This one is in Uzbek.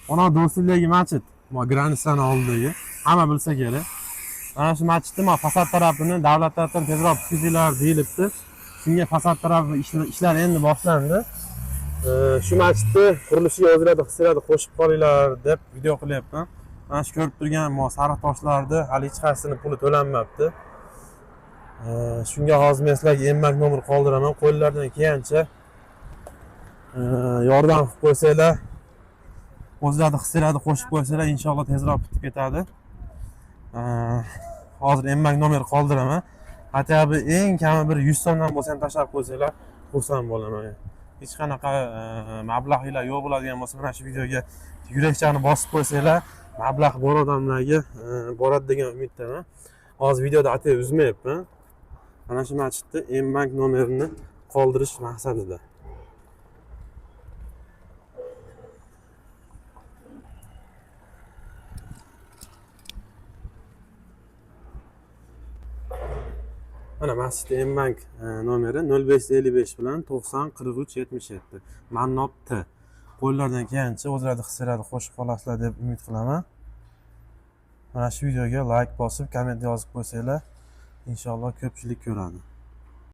Ona do'stlikdagi masjid. Granitsan oldidagi. Hamma bilsa kerak. Mana shu masjidni fasad tarafini davlat tarafidan tezroq bitkizinglar deyilibdi. Shunga fasad tarafi ishlar endi boshlandi. Shu masjidni qurilishiga o'zingizlar hisslarni qo'shib qolinglar deb video qilyapman. Mana shu ko'rib turgan sariq toshlarni hali hech qaysini puli to'lanmabdi. Shunga hozir men sizlarga emmak nomer qoldiraman. Qo'llardan kelgancha yordam qilib qo'ysanglar, o'zingizlarning hisslarni qo'shib qo'ysanglar, inshaalloh tezroq bitib ketadi. Hozir emmak nomer qoldiraman. Hatto eng kami bir 100 so'mdan bo'lsa ham tashlab qo'ysanglar, xursand bo'laman. Hech qanaqa mablag'inglar yo'q bo'ladigan bo'lsa, mana shu videoga yurakchani bosib qo'ysanglar, mablag' bor odamlarga boradi degan umiddaman. Hozir videoda atay uzmayapman. Mana shu masjidda embank nomerini qoldirish maqsadida. Mana masjidda embank nomeri 0555 bilan 90 43 77. Mannop T. Qo'llardan kelgancha o'zlari hisslarni qo'shib qolasizlar deb umid qilaman. Mana shu videoga like bosib, komment yozib qo'ysanglar, inshaalloh ko'pchilik ko'radi.